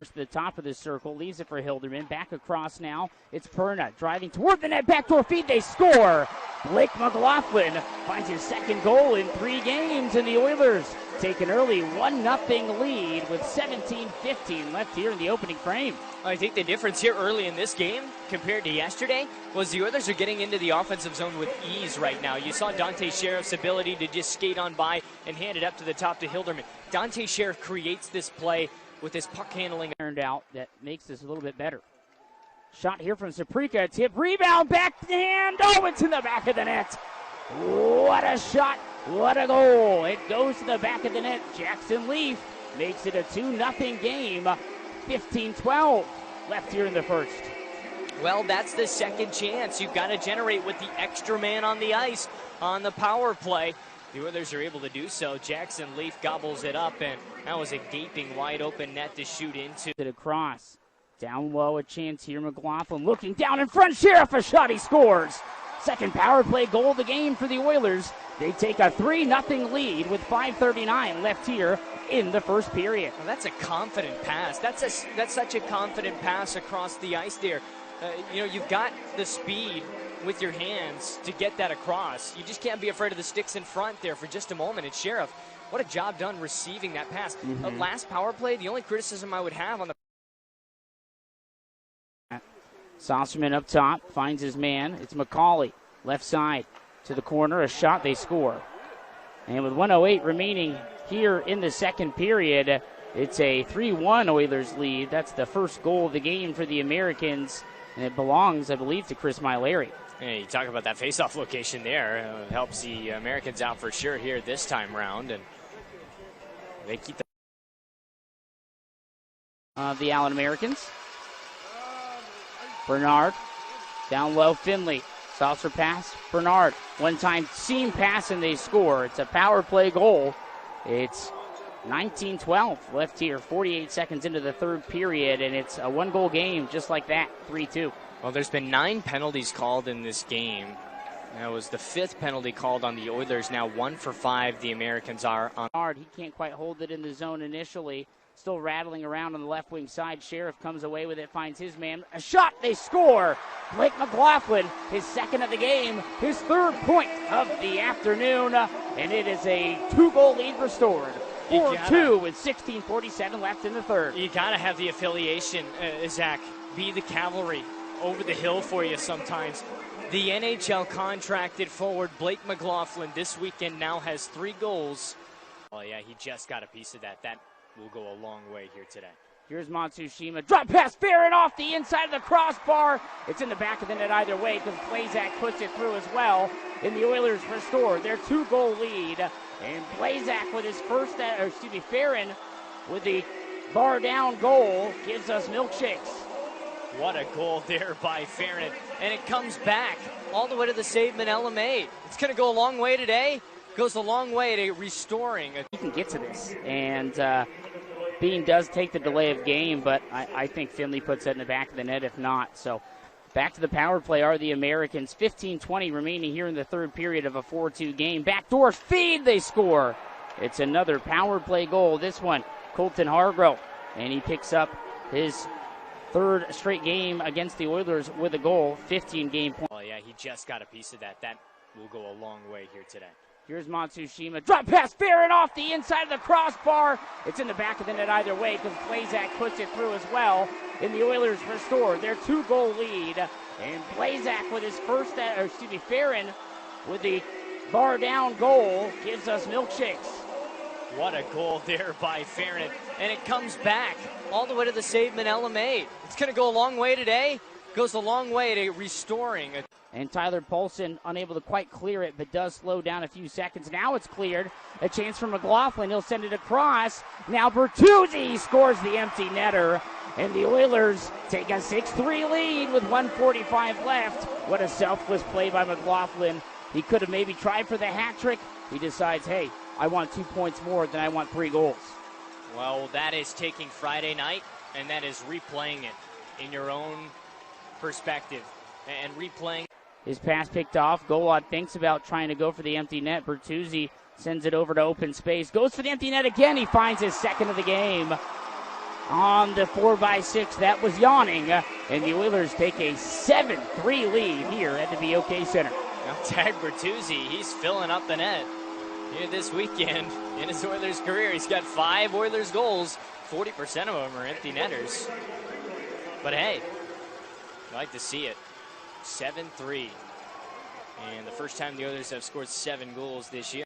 to the top of the circle, leaves it for Hilderman. Back across now. It's Perna driving toward the net. Backdoor feed. They score. Blake McLaughlin finds his second goal in 3 games, and the Oilers take an early 1-0 lead with 17:15 left here in the opening frame. I think the difference here early in this game compared to yesterday was the Oilers are getting into the offensive zone with ease right now. You saw Dante Sheriff's ability to just skate on by and hand it up to the top to Hilderman. Dante Sheriff creates this play with his puck handling. Turned out that makes this a little bit better. Shot here from Saprika. Tip, rebound, backhand. Oh, it's in the back of the net. What a shot. What a goal. It goes to the back of the net. Jackson Leaf makes it a 2-0 game. 15-12 left here in the first. Well, that's the second chance you've got to generate with the extra man on the ice on the power play. The Oilers are able to do so. Jackson Leaf gobbles it up, and that was a gaping wide open net to shoot into. Across. Down low, a chance here. McLaughlin looking down in front. Sheriff, a shot, he scores. Second power play goal of the game for the Oilers. They take a 3-0 lead with 5:39 left here in the first period. Well, that's a confident pass. That's such a confident pass across the ice there. You've got the speed with your hands to get that across. You just can't be afraid of the sticks in front there for just a moment. And Sheriff, what a job done receiving that pass. Last power play, the only criticism I would have on the Saucerman up top, finds his man. It's McCauley, left side to the corner, a shot, they score. And with 1:08 remaining here in the second period, it's a 3-1 Oilers lead. That's the first goal of the game for the Americans, and it belongs, I believe, to Chris Milari. Hey, you talk about that face-off location there. Helps the Americans out for sure here this time round, and they keep the Allen Americans. Bernard, down low, Finley. Saucer pass, Bernard. One-time seam pass, and they score. It's a power play goal. It's 19-12 left here, 48 seconds into the third period, and it's a one-goal game just like that, 3-2. Well, there's been 9 penalties called in this game. That was the 5th penalty called on the Oilers. Now 1 for 5 the Americans are on. He can't quite hold it in the zone initially. Still rattling around on the left wing side. Sheriff comes away with it, finds his man. A shot, they score. Blake McLaughlin, his second of the game, his 3rd point of the afternoon, and it is a 2-goal lead restored. 4-2 with 16:47 left in the third. You got to have the affiliation, Zach, be the cavalry over the hill for you sometimes. The NHL contracted forward Blake McLaughlin this weekend now has 3 goals. Oh, yeah, he just got a piece of that. That will go a long way here today. Here's Matsushima. Drop pass, Barron off the inside of the crossbar. It's in the back of the net either way because Blazak puts it through as well. And the Oilers restore their 2-goal lead. And Blazak with his first, Farron with the bar down goal gives us milkshakes. What a goal there by Farron. And it comes back all the way to the save Manella made. It's going to go a long way today. Goes a long way to restoring. He can get to this. And Bean does take the delay of game, but I think Finley puts it in the back of the net if not. So back to the power play are the Americans. 15:20 remaining here in the third period of a 4-2 game. Backdoor feed, they score. It's another power play goal. This one, Colton Hargrove. And he picks up his 3rd straight game against the Oilers with a goal. 15-game point. Oh, yeah, he just got a piece of that. That will go a long way here today. Here's Matsushima. Drop pass, Barron off the inside of the crossbar. It's in the back of the net either way because Blazak puts it through as well. And the Oilers restore their 2-goal lead. And Blazak with his first, Farron with the bar down goal gives us milkshakes. What a goal there by Farron. And it comes back all the way to the save Manella made. It's going to go a long way today. Goes a long way to restoring. And Tyler Paulson unable to quite clear it, but does slow down a few seconds. Now it's cleared. A chance for McLaughlin. He'll send it across. Now Bertuzzi scores the empty netter. And the Oilers take a 6-3 lead with 1:45 left. What a selfless play by McLaughlin. He could have maybe tried for the hat trick. He decides, hey, I want 2 points more than I want 3 goals. Well, that is taking Friday night, and that is replaying it in your own perspective and replaying. His pass picked off. Golod thinks about trying to go for the empty net. Bertuzzi sends it over to open space. Goes for the empty net again. He finds his second of the game. on the 4x6. That was yawning, and the Oilers take a 7-3 lead here at the BOK Center. Now Tag Bertuzzi, he's filling up the net here this weekend in his Oilers career. He's got 5 Oilers goals. 40% of them are empty netters. But hey, I like to see it. 7-3. And the first time the Oilers have scored 7 goals this year.